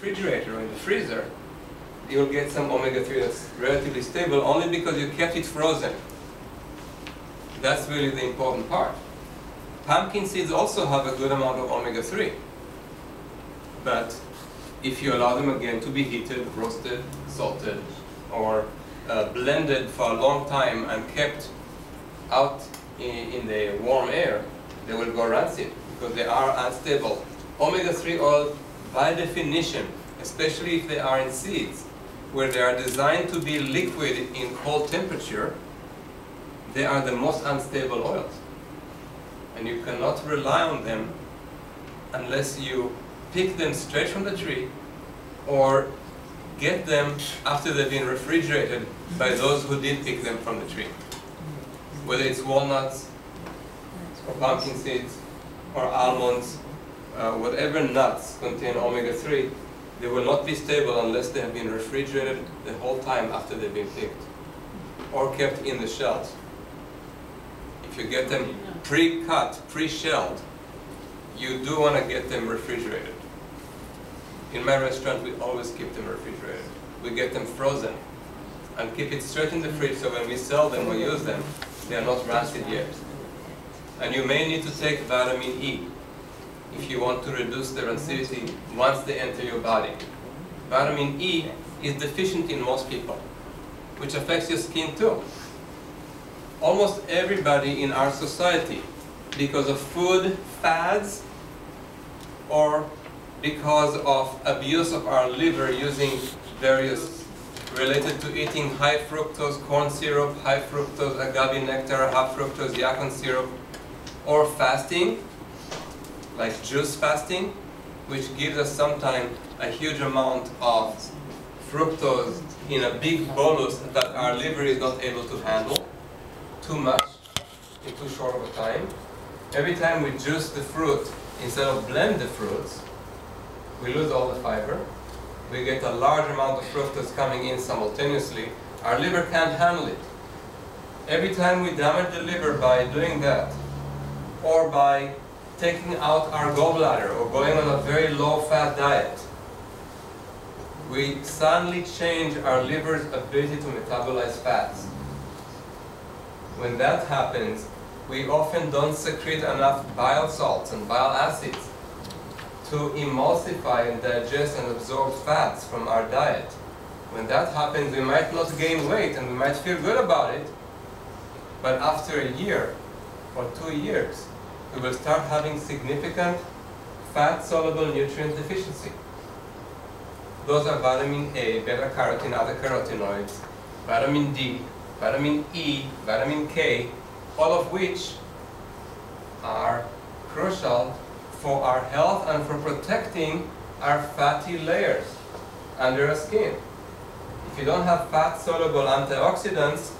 refrigerator or in the freezer, you'll get some omega-3 that's relatively stable only because you kept it frozen. That's really the important part. Pumpkin seeds also have a good amount of omega-3. But if you allow them again to be heated, roasted, salted, or blended for a long time and kept out in the warm air, they will go rancid because they are unstable. Omega-3 oils, by definition, especially if they are in seeds, where they are designed to be liquid in cold temperature, they are the most unstable oils. And you cannot rely on them unless you pick them straight from the tree or get them after they've been refrigerated by those who did pick them from the tree. Whether it's walnuts, or pumpkin seeds, or almonds, whatever nuts contain omega-3, they will not be stable unless they have been refrigerated the whole time after they've been picked, or kept in the shells. If you get them pre-cut, pre-shelled, you do want to get them refrigerated. In my restaurant, we always keep them refrigerated. We get them frozen and keep it straight in the fridge so when we sell them or use them, they are not rancid yet. And you may need to take vitamin E if you want to reduce the rancidity once they enter your body. Vitamin E is deficient in most people, which affects your skin too. Almost everybody in our society, because of food fads or because of abuse of our liver using various related to eating high fructose corn syrup, high fructose agave nectar, high fructose yacon syrup, or fasting, like juice fasting, which gives us sometimes a huge amount of fructose in a big bolus that our liver is not able to handle too much in too short of a time. Every time we juice the fruit instead of blend the fruits, we lose all the fiber. We get a large amount of fructose coming in simultaneously. Our liver can't handle it. Every time we damage the liver by doing that, or by taking out our gallbladder or going on a very low-fat diet, we suddenly change our liver's ability to metabolize fats. When that happens, we often don't secrete enough bile salts and bile acids to emulsify and digest and absorb fats from our diet. When that happens, we might not gain weight and we might feel good about it, but after a year or 2 years, we will start having significant fat-soluble nutrient deficiency. Those are vitamin A, beta-carotene, other carotenoids, vitamin D, vitamin E, vitamin K, all of which are crucial for our health and for protecting our fatty layers under our skin. If you don't have fat-soluble antioxidants,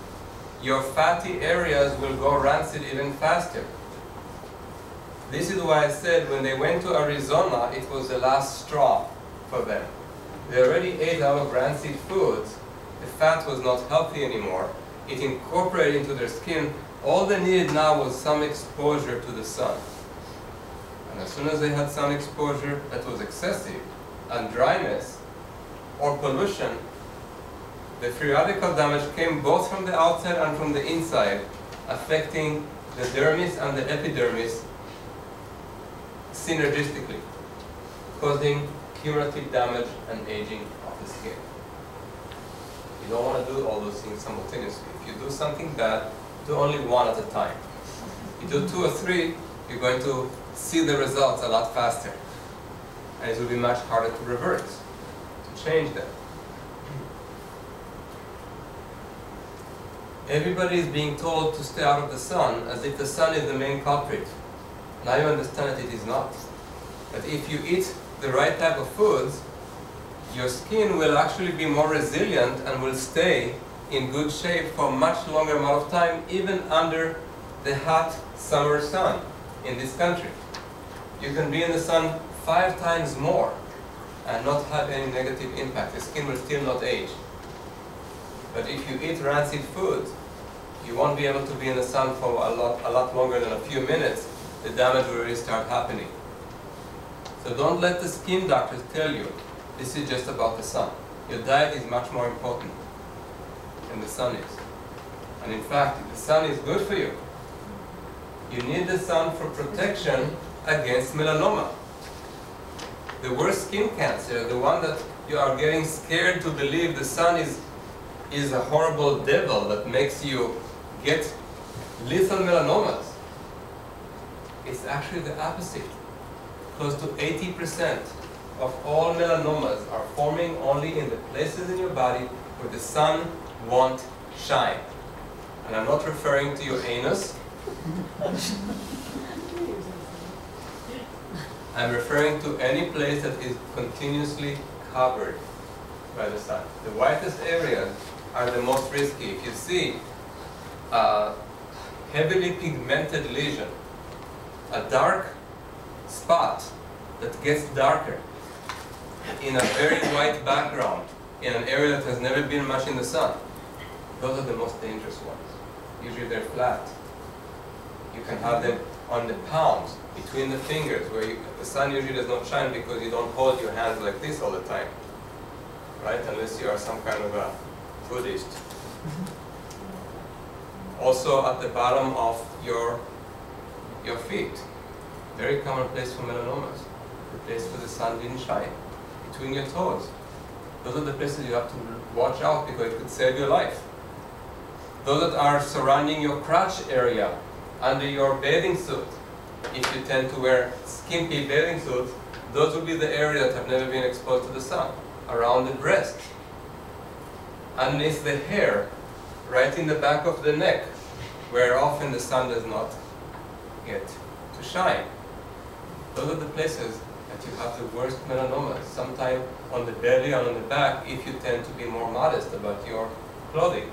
your fatty areas will go rancid even faster. This is why I said when they went to Arizona, it was the last straw for them. They already ate out of rancid foods. The fat was not healthy anymore. It incorporated into their skin. All they needed now was some exposure to the sun. And as soon as they had sun exposure that was excessive, and dryness, or pollution, the free radical damage came both from the outside and from the inside, affecting the dermis and the epidermis synergistically, causing cumulative damage and aging of the skin. You don't want to do all those things simultaneously. If you do something bad, do only one at a time. You do 2 or 3, you're going to see the results a lot faster. And it will be much harder to reverse, to change them. Everybody is being told to stay out of the sun as if the sun is the main culprit. Now you understand that it is not. But if you eat the right type of foods, your skin will actually be more resilient and will stay in good shape for a much longer amount of time, even under the hot summer sun in this country. You can be in the sun 5 times more and not have any negative impact. The skin will still not age. But if you eat rancid foods, you won't be able to be in the sun for a lot longer than a few minutes. The damage will really start happening. So don't let the skin doctors tell you This is just about the sun. Your diet is much more important than the sun is. And in fact, the sun is good for you. You need the sun for protection against melanoma. The worst skin cancer, the one that you are getting scared to believe the sun is a horrible devil that makes you get lethal melanomas. It's actually the opposite. Close to 80% of all melanomas are forming only in the places in your body where the sun won't shine. And I'm not referring to your anus. I'm referring to any place that is continuously covered by the sun. The whitest areas are the most risky. If you see a heavily pigmented lesion, a dark spot that gets darker in a very white background, in an area that has never been much in the sun, those are the most dangerous ones. Usually they're flat. You can have them on the palms, between the fingers, where the sun usually does not shine because you don't hold your hands like this all the time, right? Unless you are some kind of a Buddhist. Also at the bottom of your feet. Very common place for melanomas. The place where the sun didn't shine. Between your toes. Those are the places you have to watch out because it could save your life. Those that are surrounding your crotch area, under your bathing suit. If you tend to wear skimpy bathing suits, those will be the areas that have never been exposed to the sun. Around the breast. Underneath the hair. Right in the back of the neck, where often the sun does not get to shine. Those are the places that you have the worst melanomas. Sometimes on the belly and on the back if you tend to be more modest about your clothing.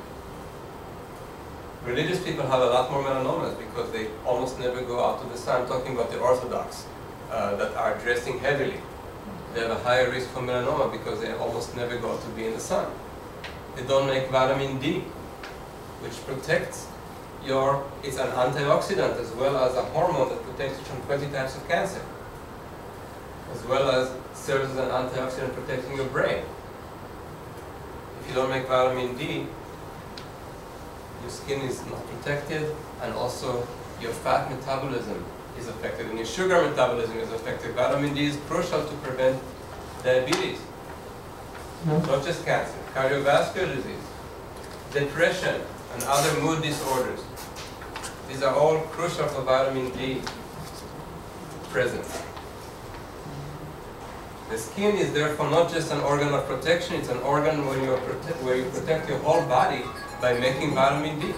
Religious people have a lot more melanomas because they almost never go out to the sun. I'm talking about the Orthodox that are dressing heavily. They have a higher risk for melanoma because they almost never go out to be in the sun. They don't make vitamin D, which protects it's an antioxidant as well as a hormone that protects you from 20 types of cancer, as well as serves as an antioxidant protecting your brain. If you don't make vitamin D, your skin is not protected, and also your fat metabolism is affected, and your sugar metabolism is affected. Vitamin D is crucial to prevent diabetes, not just cancer, cardiovascular disease, depression, and other mood disorders. These are all crucial for vitamin D presence. The skin is therefore not just an organ of protection, it's an organ where you protect your whole body by making vitamin D.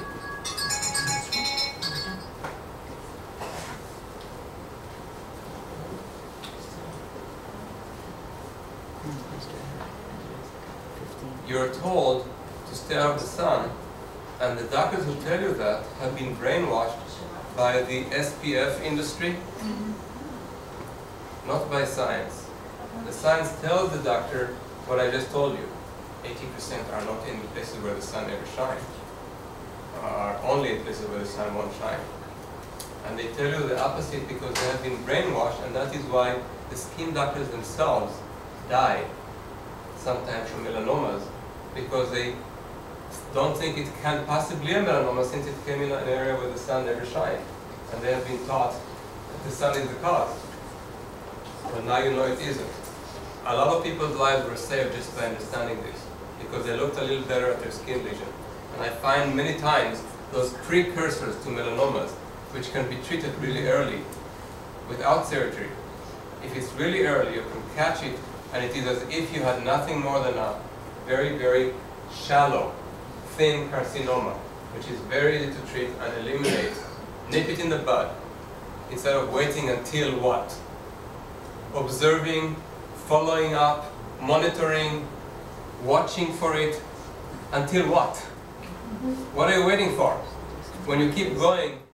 You're told to stay out of the sun, and the doctors who tell you that have been brainwashed by the SPF industry, not by science. The science tells the doctor what I just told you. 80% are not in the places where the sun ever shines, are only in places where the sun won't shine. And they tell you the opposite because they have been brainwashed, and that is why the skin doctors themselves die sometimes from melanomas, because they don't think it can possibly be a melanoma since it came in an area where the sun never shines. And they have been taught that the sun is the cause. But now you know it isn't. A lot of people's lives were saved just by understanding this, because they looked a little better at their skin lesion. And I find many times those precursors to melanomas, which can be treated really early without surgery. If it's really early, you can catch it, and it is as if you had nothing more than a very, very shallow, thin carcinoma, which is very easy to treat and eliminate. Nip it in the bud, instead of waiting until what? Observing, following up, monitoring, watching for it, until what? What are you waiting for? When you keep going,